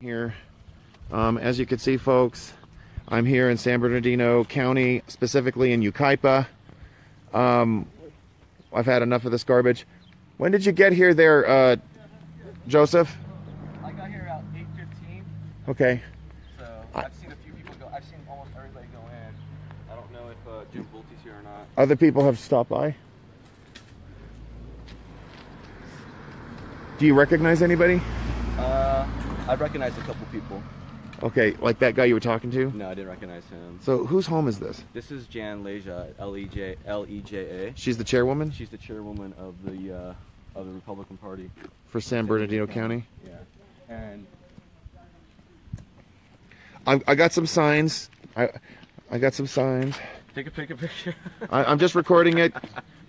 Here, as you can see, folks, I'm here in San Bernardino County, specifically in Yucaipa. I've had enough of this garbage. When did you get here there, Joseph? I got here about 8:15. Okay. So I've seen a few people go. I've seen almost everybody go in. I don't know if Jim Bulte's here or not. Other people have stopped by. Do you recognize anybody? I recognized a couple people. Okay, like that guy you were talking to? No, I didn't recognize him. So whose home is this? This is Jan Leja, L-E-J-A. She's the chairwoman? She's the chairwoman of the Republican Party. For San Bernardino County? Yeah. And I got some signs. I got some signs. take a picture. I'm just recording it.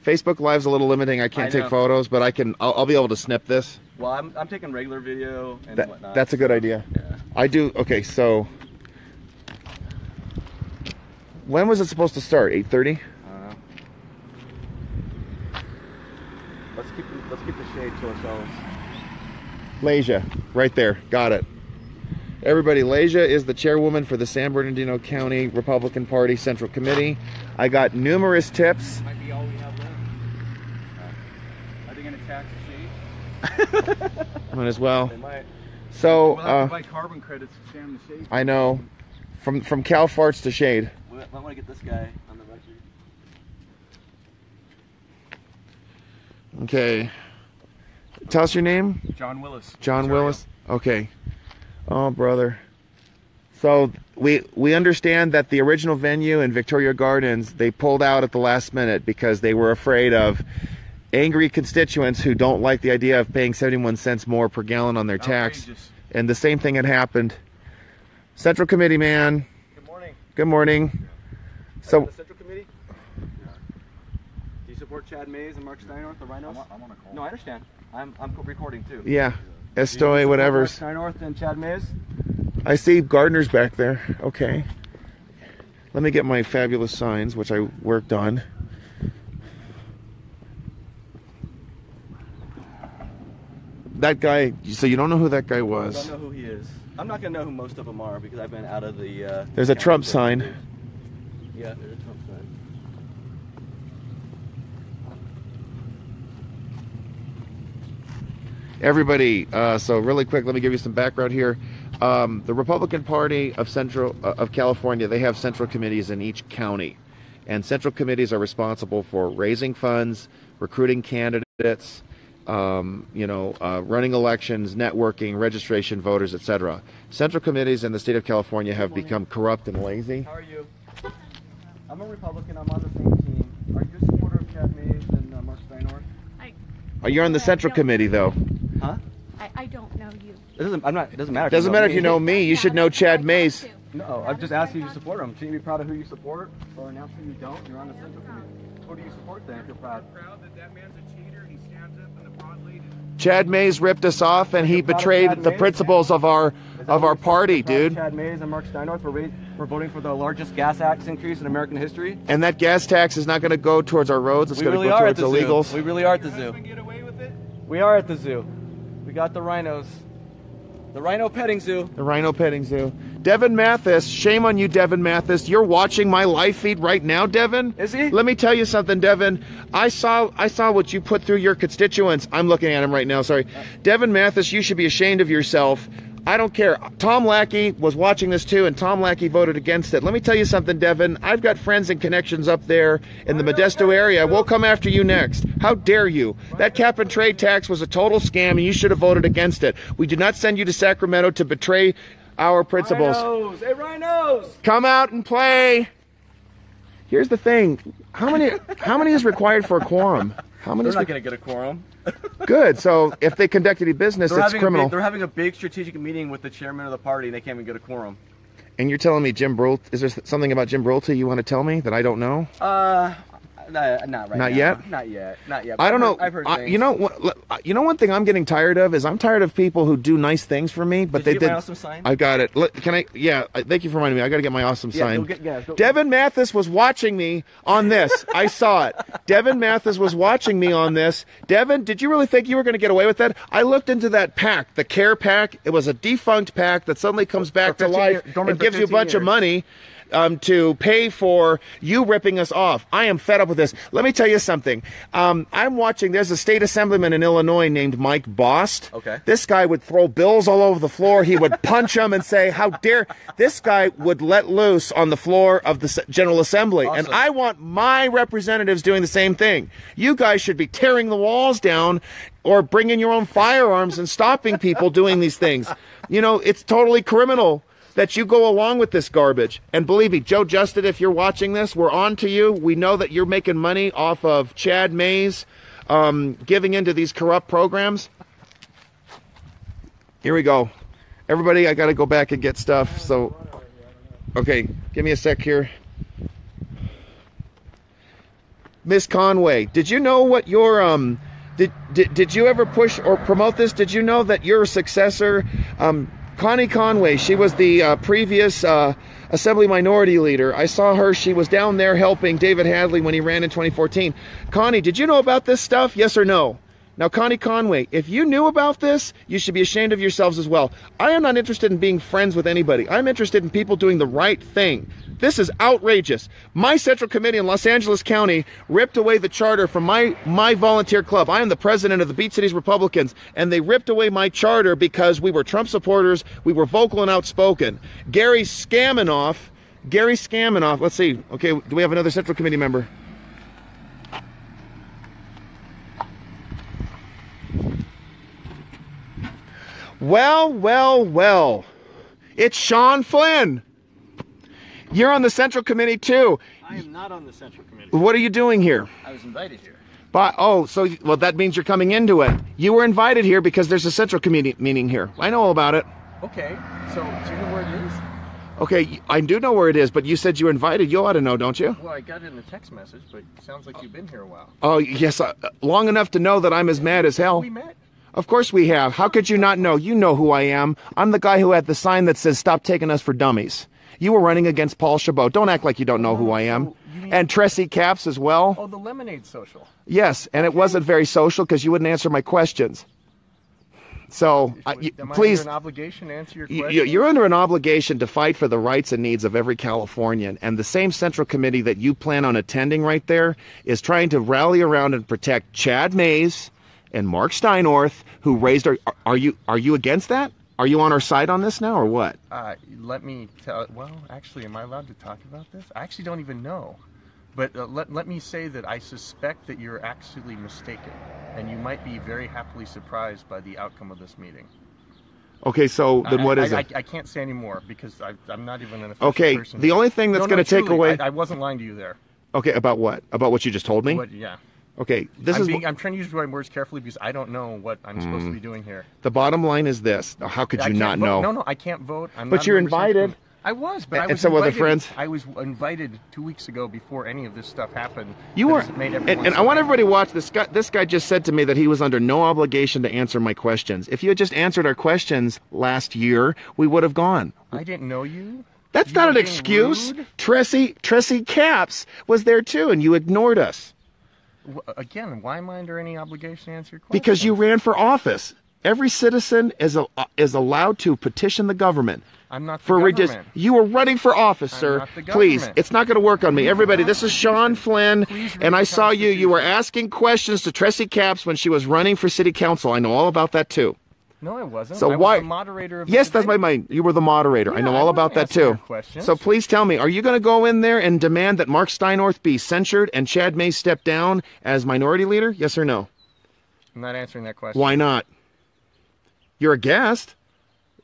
Facebook Live's a little limiting. I can't take photos, but I'll be able to snip this. Well, I'm taking regular video and whatnot. That's a good idea. Yeah. I do. Okay, so when was it supposed to start? 8:30? I don't know. Let's keep the shade to ourselves. Leja, right there. Got it. Everybody, Leja is the chairwoman for the San Bernardino County Republican Party Central Committee. I got numerous tips. Might be all we have left. Are they going to tax the shade? Might as well. They might. So, we'll have to buy carbon credits to stand the shade. I know. From Cal Farts to shade. I want to get this guy on the record. Okay. Tell us your name. John Willis. John Willis. Okay. Oh, brother. So we understand that the original venue in Victoria Gardens, they pulled out at the last minute because they were afraid of angry constituents who don't like the idea of paying 71 cents more per gallon on their tax. Outrageous. And the same thing had happened. Central Committee man. Good morning. Good morning. So The Central Committee? Do you support Chad Mays and Marc Steinorth, the Rhinos? I'm on a call. No, I understand. I'm recording too. yeah, Estoy, whatever. Marc Steinorth and Chad Mays? I see Gardner's back there. Okay. Let me get my fabulous signs, which I worked on. That guy, so you don't know who that guy I was? don't know who he is. I'm not going to know who most of them are because I've been out of the... There's a Trump sign. Yeah, there's a Trump sign. Everybody, so really quick, let me give you some background here. The Republican Party of California, they have central committees in each county. And central committees are responsible for raising funds, recruiting candidates, running elections, networking, registration, voters, etc. Central committees in the state of California have become corrupt and lazy. How are you? I'm a Republican. I'm on the same team. Are you a supporter of Chad Mays and Marc Steinorth? You're on the central committee, though. Huh? I don't know you. It doesn't matter. Doesn't matter if you know me. You should know Chad Mays. No, I'm just asking you to support him. Shouldn't you be proud of who you support or announce who you don't? You're on the Central Committee. Who do you support then if you're proud? Proud that man's a cheater. He stands up in the broad lead. Chad Mays ripped us off, and he betrayed the principles of our party, dude. Chad Mays and Marc Steinorth for voting for the largest gas tax increase in American history. And that gas tax is not going to go towards our roads. It's going to go towards illegals. We really are at the zoo. Get away with it? We are at the zoo. We got the rhinos. The rhino petting zoo. The rhino petting zoo. Devin Mathis, shame on you, Devin Mathis. You're watching my live feed right now, Devin. Is he? Let me tell you something, Devin. I saw what you put through your constituents. I'm looking at him right now, sorry. Devin Mathis, you should be ashamed of yourself. I don't care. Tom Lackey was watching this too, and Tom Lackey voted against it. Let me tell you something, Devin. I've got friends and connections up there in the Modesto area. We'll come after you next. How dare you? That cap and trade tax was a total scam, and you should have voted against it. We did not send you to Sacramento to betray our principles. Rhinos! Hey, rhinos! Come out and play. Here's the thing. How many is required for a quorum? How many? They're not going to get a quorum. Good. So if they conduct any business, it's criminal. They're having a big strategic meeting with the chairman of the party, and they can't even get a quorum. And you're telling me Jim Brolt? Is there something about Jim Brolte you want to tell me that I don't know? Not right Not now. yet? Not yet. Not yet. I don't know. I've heard things. You know what? You know one thing I'm getting tired of is I'm tired of people who do nice things for me, but Did you they get did. my awesome sign? I got it. Can I? Yeah. Thank you for reminding me. I got to get my awesome sign. Go. Devin Mathis was watching me on this. I saw it. Devin Mathis was watching me on this. Devin, did you really think you were going to get away with that? I looked into that PAC, the CARE PAC. It was a defunct PAC that suddenly comes back to life and gives you a bunch of money to pay for you ripping us off. I am fed up with this. Let me tell you something. I'm watching, there's a state assemblyman in Illinois named Mike Bost. Okay. This guy would throw bills all over the floor. He would punch them and say, how dare. This guy would let loose on the floor of the General Assembly. Awesome. And I want my representatives doing the same thing. You guys should be tearing the walls down or bringing your own firearms and stopping people doing these things. You know, it's totally criminal that you go along with this garbage. And believe me, Joe Justin, if you're watching this, we're on to you. We know that you're making money off of Chad Mays giving into these corrupt programs. Here we go. Everybody, I got to go back and get stuff. So, okay, give me a sec here. Miss Conway, did you know what your did you ever push or promote this? Did you know that your successor, Connie Conway, she was the previous Assembly Minority Leader. I saw her. She was down there helping David Hadley when he ran in 2014. Connie, did you know about this stuff? Yes or no? Now, Connie Conway, if you knew about this, you should be ashamed of yourselves as well. I am not interested in being friends with anybody. I'm interested in people doing the right thing. This is outrageous. My Central Committee in Los Angeles County ripped away the charter from my volunteer club. I am the president of the Beach Cities Republicans, and they ripped away my charter because we were Trump supporters, we were vocal and outspoken. Gary Scaminoff, let's see, okay, do we have another Central Committee member? Well, it's Sean Flynn. You're on the Central Committee too. I am not on the Central Committee. What are you doing here? I was invited here. Well, that means you're coming into it. You were invited here because there's a Central Committee meeting here. I know all about it. Okay, so do you know where it is? Okay, I do know where it is, but you said you were invited. You ought to know, don't you? Well, I got it in a text message, but it sounds like you've been here a while. Oh, yes, long enough to know that I'm as mad as hell. We met. Of course we have. How could you not know? You know who I am. I'm the guy who had the sign that says, "Stop taking us for dummies." You were running against Paul Chabot. Don't act like you don't know who I am. And Tressie Capps as well. Oh, the Lemonade Social. Yes, and it wasn't very social because you wouldn't answer my questions. So, please, under an obligation to answer your question? You're under an obligation to fight for the rights and needs of every Californian. And the same Central Committee that you plan on attending right there is trying to rally around and protect Chad Mays and Marc Steinorth, who raised our... Are you against that? Are you on our side on this now, or what? Let me tell... Well, actually, am I allowed to talk about this? I actually don't even know. But let me say that I suspect that you're actually mistaken, and you might be very happily surprised by the outcome of this meeting. Okay, so then what is it? I can't say any more because I'm not even an official person. Okay, the only thing that's going to take away... I wasn't lying to you there. Okay, about what? About what you just told me? Yeah. Okay, I'm trying to use my words carefully because I don't know what I'm supposed to be doing here. The bottom line is this. How could you not know? No, I can't vote. But you're invited. I was, but and so were the friends. I was invited 2 weeks ago before any of this stuff happened. You were, and I want everybody to watch this. This guy just said to me that he was under no obligation to answer my questions. If you had just answered our questions last year, we would have gone. I didn't know you. That's not an excuse. Rude? Tressie Capps was there too, and you ignored us. Again, why am I under any obligation to answer your questions? Because you ran for office. Every citizen is allowed to petition the government. I'm not the government. You were running for office, sir. Not the Please, government. it's not going to work on me. Everybody, this is Sean Flynn, and I saw you. You were asking questions to Tressie Capps when she was running for city council. I know all about that too. No, I wasn't. So I why? was the moderator of the yes, that's debate. my mind. You were the moderator. Yeah, I know all about that too. So please tell me, are you going to go in there and demand that Marc Steinorth be censured and Chad Mays step down as minority leader? Yes or no? I'm not answering that question. Why not? You're a guest.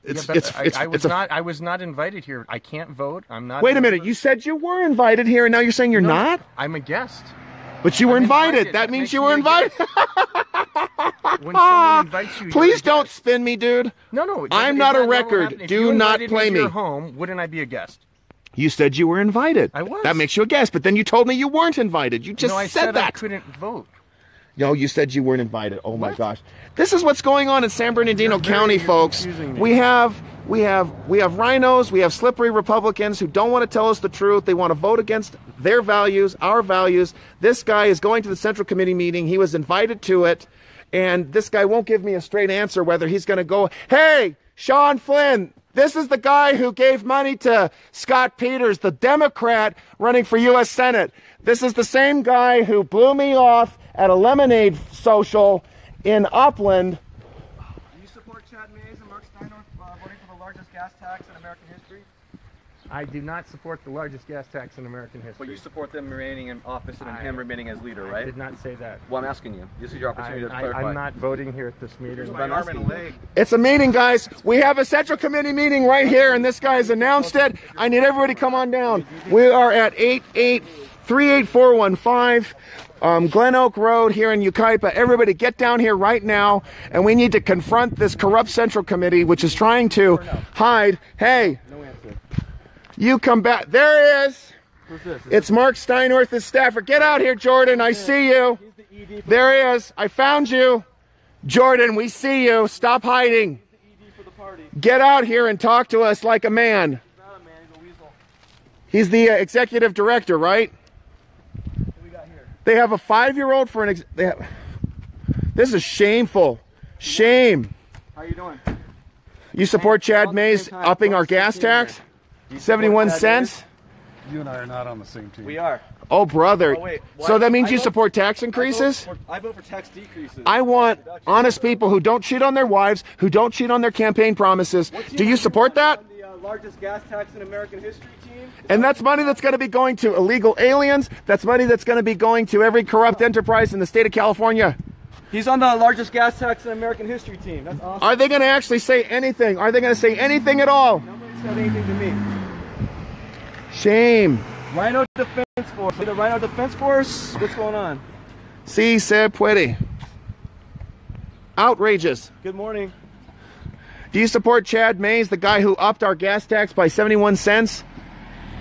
I was not invited here. I can't vote. I'm not. Wait a minute. You said you were invited here, and now you're saying you're not? I'm a guest. But you were invited. That means you were invited. When someone invites you, please don't spin me, dude. No. I'm not a record. Do not play me. Your home, wouldn't I be a guest? You said you were invited. I was. That makes you a guest, but then you told me you weren't invited. You just No, I said said that. I couldn't vote. No, you said you weren't invited. Oh my gosh. This is what's going on in San Bernardino County, folks. confusing me. We have rhinos, we have slippery Republicans who don't want to tell us the truth. They want to vote against their values, our values. This guy is going to the Central Committee meeting. He was invited to it, and this guy won't give me a straight answer whether he's going to go, hey, Sean Flynn, this is the guy who gave money to Scott Peters, the Democrat running for U.S. Senate. This is the same guy who blew me off at a lemonade social in Upland. Do you support Chad Mays and Marc Steinorth voting for the largest gas tax in American history? I do not support the largest gas tax in American history. But you support them remaining in office and him remaining as leader, I right? did not say that. Well, I'm asking you. This is your opportunity to clarify. I'm not voting here at this meeting. But I'm asking you. It's a meeting, guys. We have a Central Committee meeting right here, and this guy's announced it. I need everybody to come on down. We are at 38415 Glen Oak Road here in Yucaipa. Everybody get down here right now, and we need to confront this corrupt Central Committee, which is trying to hide. Hey, No answer. you come back. There he is. Who's this? It's Marc Steinorth, the staffer. Get out here, Jordan. I see you. He's the ED for There he is. I found you. Jordan, we see you. Stop hiding. the party. Get out here and talk to us like a man. He's not a man, he's a weasel. He's the executive director, right? What we got here? They have a 5-year-old for an This is shameful. Shame. How you doing? You support Chad Mays upping our gas tax? 71 cents? You and I are not on the same team. We are. Oh, brother. Oh, wait. So that means I you vote- support tax increases? I vote for tax decreases. I want honest people who don't cheat on their wives, who don't cheat on their campaign promises. Do you support that? On the largest gas tax in American history team. And that's money that's going to be going to illegal aliens. That's money that's going to be going to every corrupt enterprise in the state of California. He's on the largest gas tax in American history team. That's awesome. Are they going to actually say anything? Are they going to say anything at all? Nobody said anything to me. Shame. Rhino Defense Force. The Rhino Defense Force? What's going on? Si se puede. Outrageous. Good morning. Do you support Chad Mays, the guy who upped our gas tax by 71 cents?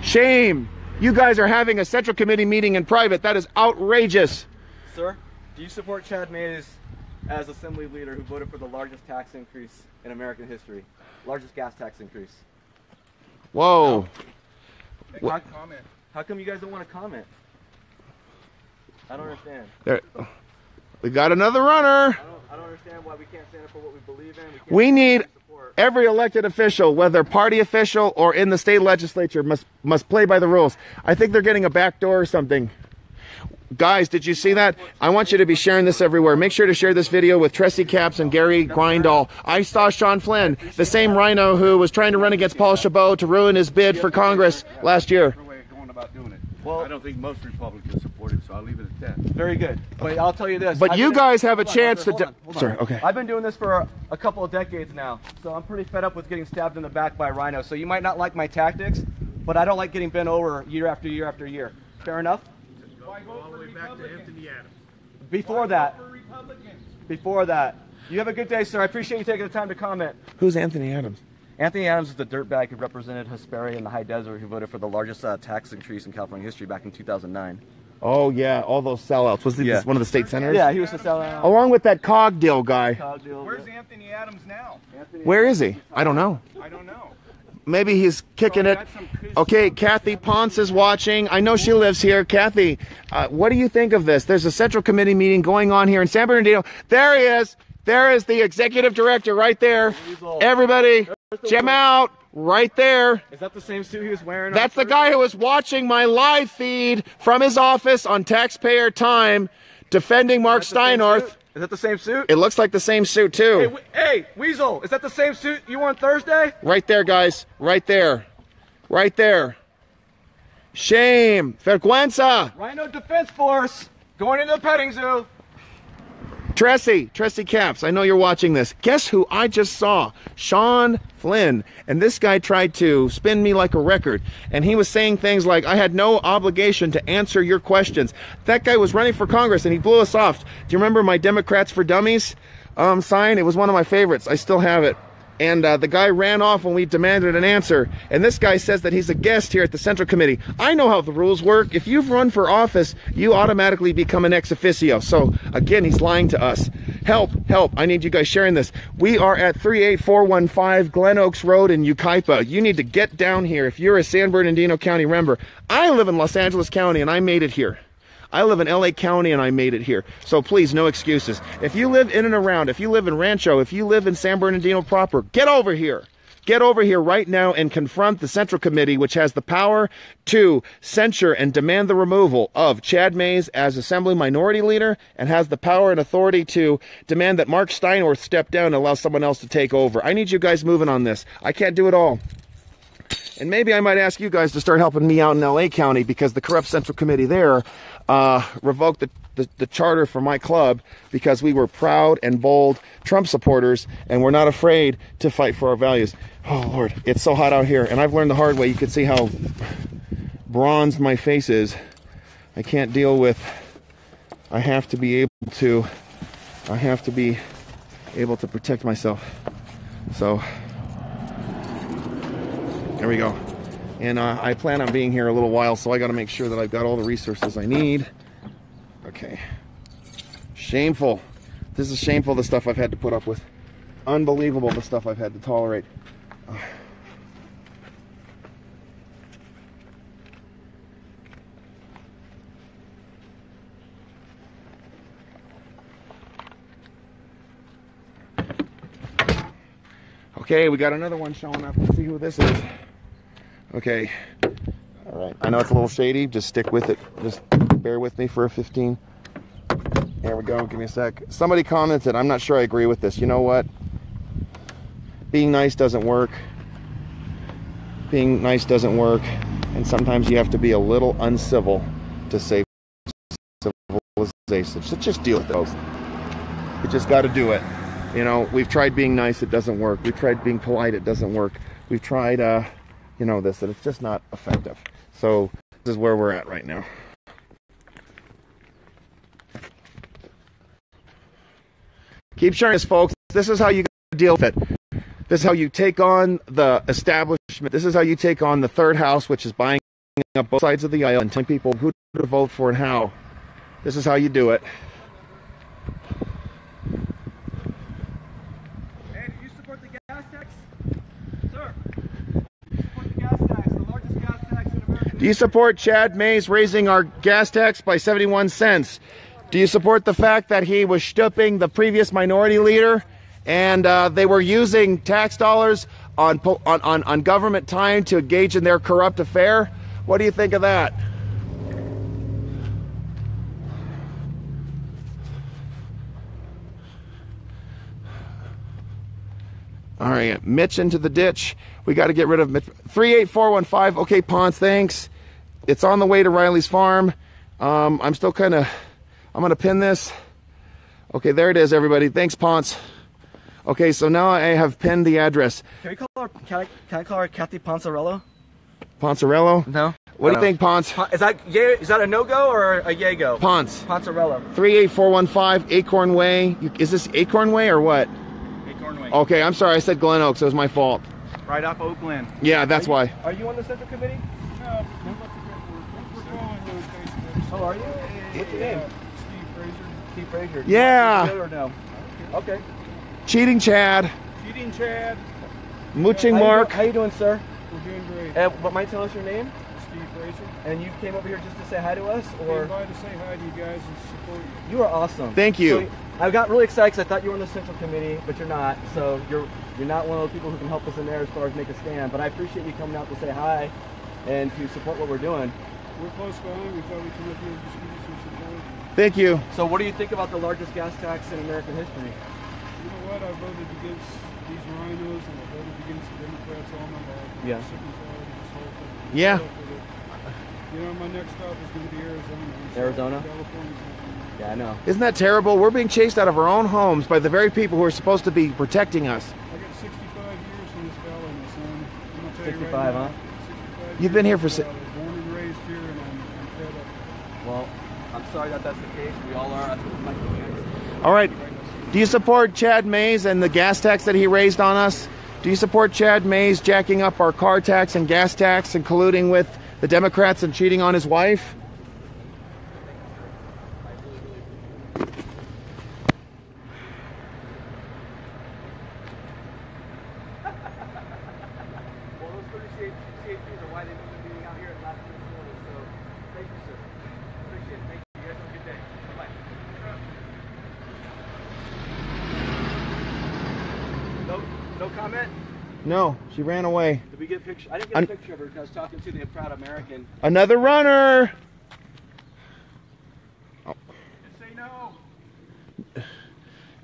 Shame. You guys are having a Central Committee meeting in private. That is outrageous. Sir, do you support Chad Mays as Assembly Leader who voted for the largest tax increase in American history? Largest gas tax increase. Whoa. Comment. How come you guys don't want to comment? I don't understand. There, we got another runner. I don't understand why we can't stand up for what we believe in. Can't We stand need up for support. every elected official, whether party official or in the state legislature, must play by the rules. I think they're getting a back door or something. Guys, did you see that? I want you to be sharing this everywhere. Make sure to share this video with Tressie Capps and Gary Grindall. I saw Sean Flynn, the same rhino who was trying to run against Paul Chabot to ruin his bid for Congress last year. Way of going about doing it. Well- I don't think most Republicans support it, so I'll leave it at that. Very good. But I'll tell you this. But I've you been- guys have a hold on, chance hold to... on, hold on. Sorry, okay. I've been doing this for a couple of decades now, so I'm pretty fed up with getting stabbed in the back by rhinos. So you might not like my tactics, but I don't like getting bent over year after year after year. Fair enough? All the way back to Anthony Adams. Before that, you have a good day, sir. I appreciate you taking the time to comment. Who's Anthony Adams? Anthony Adams is the dirtbag who represented Hesperia in the high desert who voted for the largest tax increase in California history back in 2009. Oh, yeah, all those sellouts. Was he Yeah. one of the state senators? Yeah, he was the sellout. Along with that cog deal guy. Where's Anthony Adams now? Where is he? I don't know. I don't know. Maybe he's kicking it. Okay, Kathy Ponce is watching. I know she lives here. Kathy, what do you think of this? There's a Central Committee meeting going on here in San Bernardino. There he is. There is the executive director right there. Everybody, check him out. Right there. Is that the same suit he was wearing? That's the guy who was watching my live feed from his office on taxpayer time, defending Marc Steinorth. Is that the same suit? It looks like the same suit, too. Hey, Weasel, is that the same suit you wore on Thursday? Right there, guys. Right there. Right there. Shame. Vergüenza. Rhino Defense Force going into the petting zoo. Tressie Capps, I know you're watching this. Guess who I just saw? Sean Flynn. And this guy tried to spin me like a record. And he was saying things like, I had no obligation to answer your questions. That guy was running for Congress and he blew us off. Do you remember my Democrats for Dummies sign? It was one of my favorites. I still have it. And the guy ran off when we demanded an answer. And this guy says that he's a guest here at the Central Committee. I know how the rules work. If you've run for office, you automatically become an ex officio. So again, he's lying to us. Help, help. I need you guys sharing this. We are at 38415 Glen Oaks Road in Yucaipa. You need to get down here if you're a San Bernardino County member. I live in Los Angeles County and I made it here. I live in LA County and I made it here. So please, no excuses. If you live in and around, if you live in Rancho, if you live in San Bernardino proper, get over here. Get over here right now and confront the Central Committee, which has the power to censure and demand the removal of Chad Mays as Assembly Minority Leader, and has the power and authority to demand that Marc Steinorth step down and allow someone else to take over. I need you guys moving on this. I can't do it all. And maybe I might ask you guys to start helping me out in LA County, because the corrupt Central Committee there revoked the charter for my club because we were proud and bold Trump supporters and we're not afraid to fight for our values. Oh, Lord, it's so hot out here. And I've learned the hard way. You can see how bronzed my face is. I can't deal with... I have to be able to protect myself. So... there we go. And I plan on being here a little while, so I got to make sure that I've got all the resources I need. Okay. Shameful. This is shameful, the stuff I've had to put up with. Unbelievable, the stuff I've had to tolerate. Okay, we got another one showing up. Let's see who this is. Okay. All right. I know it's a little shady. Just stick with it. Just bear with me for a 15. There we go. Give me a sec. Somebody commented, I'm not sure I agree with this. You know what? Being nice doesn't work. Being nice doesn't work. And sometimes you have to be a little uncivil to save civilization. So just deal with those. You just got to do it. You know, we've tried being nice, it doesn't work. We've tried being polite, it doesn't work. We've tried, you know, this, and it's just not effective. So this is where we're at right now. Keep sharing this, folks. This is how you deal with it. This is how you take on the establishment. This is how you take on the third house, which is buying up both sides of the aisle and telling people who to vote for and how. This is how you do it. Do you support Chad Mays raising our gas tax by 71 cents? Do you support the fact that he was stooping the previous minority leader and they were using tax dollars on government time to engage in their corrupt affair? What do you think of that? All right, Mitch into the ditch. We got to get rid of Mitch. 38415. Okay, Ponce, thanks. It's on the way to Riley's farm. I'm still kind of... I'm going to pin this. Okay, there it is, everybody. Thanks, Ponce. Okay, so now I have pinned the address. Can we call her? Can I call her Kathy Poncerello? Poncerello? No. What do you think, Ponce? Is that a no-go or a yay-go? Ponce. Poncerello. 38415 Acorn Way. Is this Acorn Way or what? Acorn Way. Okay, I'm sorry. I said Glen Oaks. It was my fault. Right off Oakland. Yeah, that's why. Are you on the Central Committee? No, we're following you on Facebook. Oh, are you? What's your name? Steve Fraser. Steve Fraser. Yeah. Or no? Okay. Cheating Chad. Cheating Chad. Mooching Mark. How you doing, sir? We're doing great. What might tell us your name? Steve Fraser. And you came over here just to say hi to us, We or invited to say hi to you guys and support you. you are awesome. Thank you. So, I got really excited because I thought you were on the Central Committee, but you're not. So you're not one of those people who can help us in there as far as make a stand. But I appreciate you coming out to say hi and to support what we're doing. We're close behind. We thought we'd come up here and just give you some support. Thank you. So what do you think about the largest gas tax in American history? You know what? I voted against these rhinos and I voted against the Democrats all my life. Yeah. I'm sick and tired of this whole thing. Yeah. You know, my next stop is going to be Arizona. Arizona? California's not going to Yeah, I know. Isn't that terrible? We're being chased out of our own homes by the very people who are supposed to be protecting us. I got 65 years in this valley, my son. I'm gonna tell you 65, right now, huh? 65 You've been here years for in this valley. Born and raised here, and I'm fed up. Well, I'm sorry that that's the case. We all are. That's what Michael Jackson. All right. Do you support Chad Mays and the gas tax that he raised on us? Do you support Chad Mays jacking up our car tax and gas tax and colluding with the Democrats and cheating on his wife? Well, those 30 CHPs are why they've been being out here at last minute notice. So, thank you, sir. Appreciate it. Thank you. You guys have a good day. Bye. No comment? No, she ran away. Did we get a picture? I didn't get a picture of her because I was talking to the Proud American. Another runner. Just say no.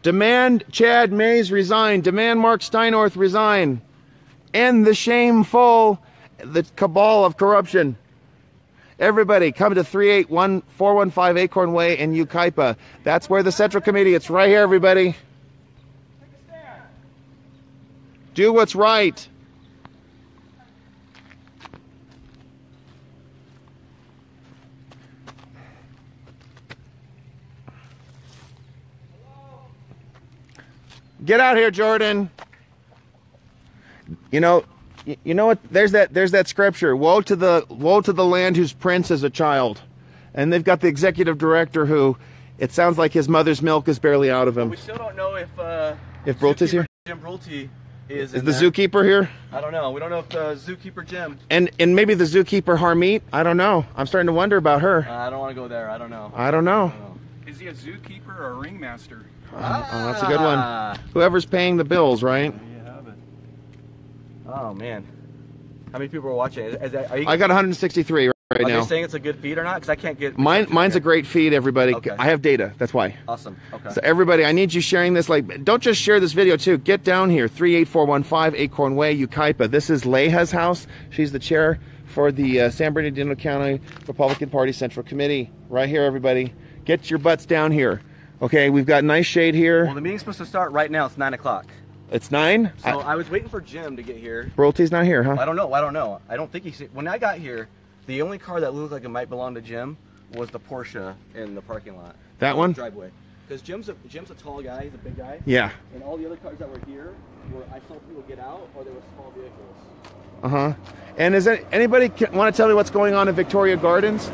Demand Chad Mays resign. Demand Marc Steinorth resign. End the the cabal of corruption. Everybody, come to 381-415 Acorn Way in Yucaipa. That's where the Central Committee. It's right here, everybody. Do what's right. Get out here, Jordan. You know what? There's that scripture. Woe to the land whose prince is a child. And they've got the executive director who, it sounds like his mother's milk is barely out of him. We still don't know if Brulte's here. Jim Brulte is the there. zookeeper here? I don't know. We don't know if the zookeeper Jim. And maybe the zookeeper Harmeet? I don't know. I'm starting to wonder about her. I don't want to go there. I don't know. I don't know. Is he a zookeeper or a ringmaster? Oh, that's a good one. Whoever's paying the bills, right? There you have it. Oh man, how many people are watching? Are you, I got 163 right are now. they saying it's a good feed or not? Because I can't get Mine's a great feed, everybody. Okay. I have data. That's why. Awesome. Okay. So everybody, I need you sharing this. Like, don't just share this video too. Get down here, 38415 Acorn Way, Yucaipa. This is Leaha's house. She's the chair for the San Bernardino County Republican Party Central Committee. Right here, everybody. Get your butts down here. Okay, we've got nice shade here. Well, the meeting's supposed to start right now. It's 9 o'clock. It's 9? So I was waiting for Jim to get here. Brulte's not here, huh? I don't know. I don't think he's. When I got here, the only car that looked like it might belong to Jim was the Porsche in the parking lot. That one? Driveway. Because Jim's a tall guy. He's a big guy. Yeah. And all the other cars that were here, I saw people get out, or they were small vehicles. Uh-huh. And is anybody want to tell me what's going on in Victoria Gardens?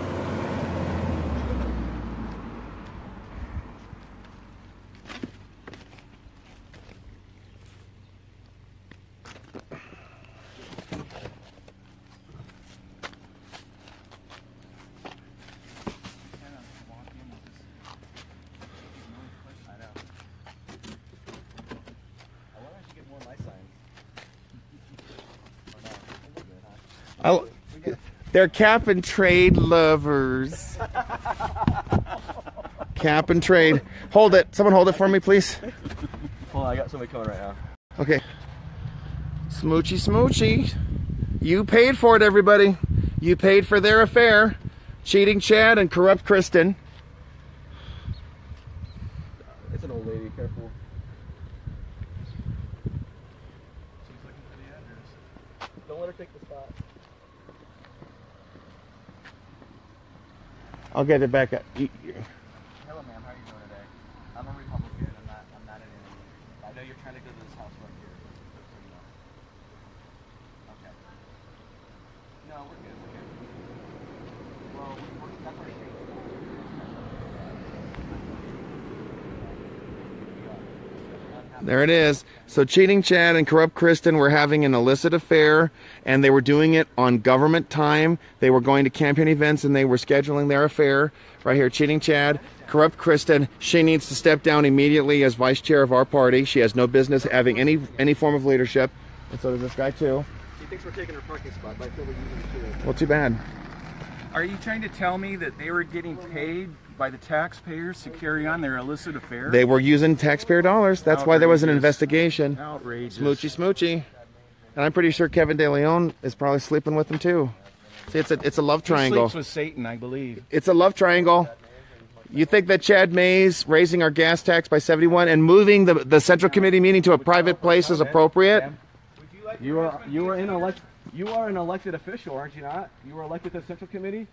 They're cap and trade lovers. Cap and trade. Hold it. Someone hold it for me, please. Hold on, I got somebody coming right now. Okay. Smoochy, smoochy. You paid for it, everybody. You paid for their affair. Cheating Chad and corrupt Kristen. It's an old lady. Careful. She's looking for the address. Don't let her take the spot. I'll get it back up. Hello, ma'am. How are you doing today? I'm a Republican. I'm not an enemy. I know you're trying to go to this house right here. Just so you know. Okay. No, we're good. We're good. Well, that's our street. There it is. So cheating Chad and corrupt Kristen were having an illicit affair, and they were doing it on government time. They were going to campaign events, and they were scheduling their affair. Right here, cheating Chad, corrupt Kristen. She needs to step down immediately as vice chair of our party. She has no business having any form of leadership, and so does this guy too. He thinks we're taking her parking spot, but I feel we're using it too. Well, too bad. Are you trying to tell me that they were getting paid by the taxpayers to carry on their illicit affair? They were using taxpayer dollars. That's why there was an Outrageous. investigation. Outrageous. Smoochy, smoochy. And I'm pretty sure Kevin De Leon is probably sleeping with them too. See, it's a love He triangle. sleeps with Satan, I believe. It's a love triangle. You think that Chad Mays raising our gas tax by 71 and moving the Central Committee meeting to a private place is appropriate? You are an elected official, aren't you not? You were elected to the Central Committee?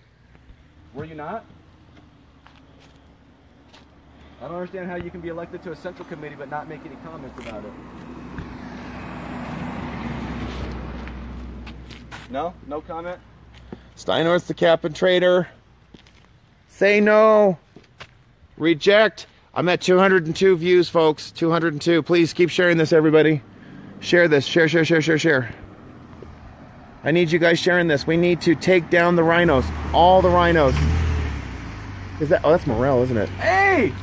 Were you not? I don't understand how you can be elected to a Central Committee but not make any comments about it. No? No comment? Steinorth's the cap and traitor. Say no. Reject. I'm at 202 views, folks. 202. Please keep sharing this, everybody. Share this. Share, share, share, share, share. I need you guys sharing this. We need to take down the rhinos. All the rhinos. Is that? Oh, that's Morrell, isn't it? Hey!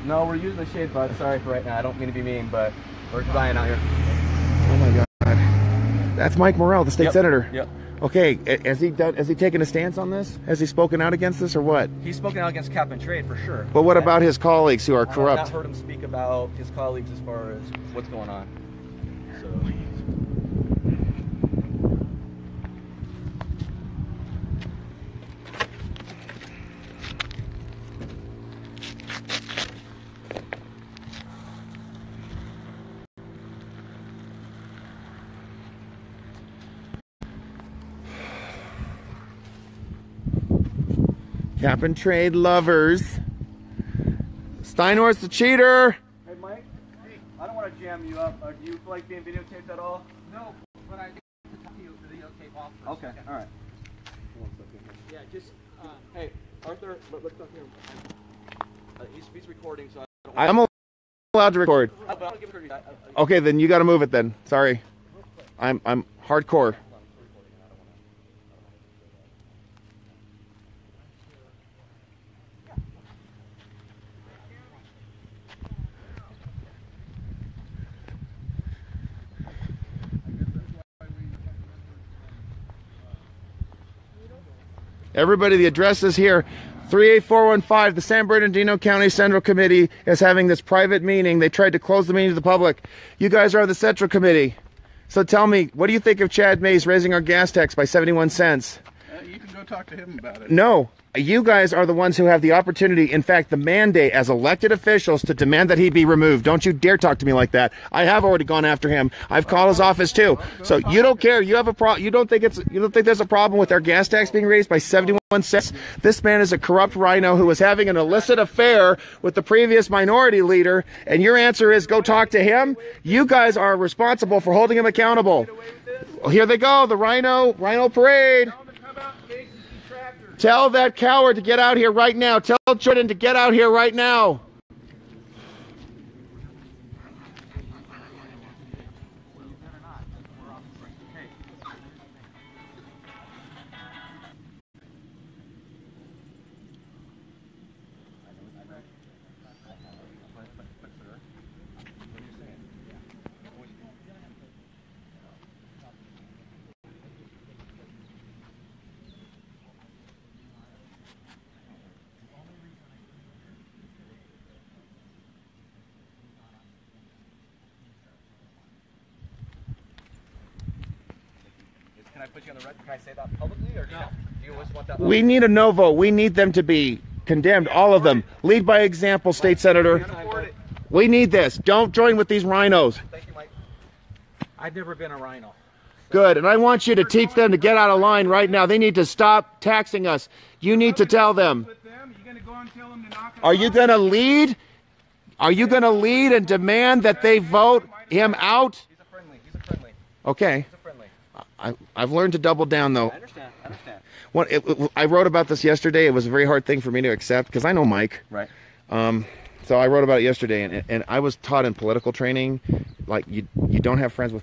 No, we're using the shade, bud. Sorry for right now. I don't mean to be mean, but we're dying out here. Oh my God. That's Mike Morrell, the state senator. Yep. Okay, has he taken a stance on this? Has he spoken out against this or what? He's spoken out against cap and trade for sure. But what about his colleagues who are I have corrupt? not heard him speak about his colleagues as far as what's going on. So. Cap and trade lovers. Steinorth's the cheater. Hey, Mike. Hey, I don't want to jam you up. Do you feel like being videotaped at all? No, but I need to talk to you the videotape off for a Okay, second. all right. Yeah, just, Hey, Arthur, let's talk to him. He's recording, so I don't I'm allowed to record. but I'll give it Okay, then you got to move it then. Sorry. I'm hardcore. Everybody, the address is here. 38415, the San Bernardino County Central Committee is having this private meeting. They tried to close the meeting to the public. You guys are the Central Committee. So tell me, what do you think of Chad Mays raising our gas tax by 71 cents? You can go talk to him about it. No, you guys are the ones who have the opportunity, in fact, the mandate as elected officials to demand that he be removed. Don't you dare talk to me like that. I have already gone after him. I've called his office too. So you don't care. You have a you don't think there's a problem with our gas tax being raised by 71 cents? This man is a corrupt rhino who was having an illicit affair with the previous minority leader, and your answer is go talk to him? You guys are responsible for holding him accountable. Well, here they go, the rhino parade. Tell that coward to get out here right now. Tell Jordan to get out here right now. Can I put you on the record? Can I say that publicly, or no? Do you always want that? We need a no vote. We need them to be condemned, all of them. Lead by example, State Senator. We need this. Don't join with these rhinos. Thank you, Mike. I've never been a rhino. Good, and I want you to teach them to get out of line right now. They need to stop taxing us. You need to tell them. Are you going to lead? Are you going to lead and demand that they vote him out? He's a friendly. Okay. He's a friendly. I've learned to double down, though. I understand. I wrote about this yesterday. It was a very hard thing for me to accept because I know Mike. Right. So I wrote about it yesterday, and I was taught in political training, like you don't have friends with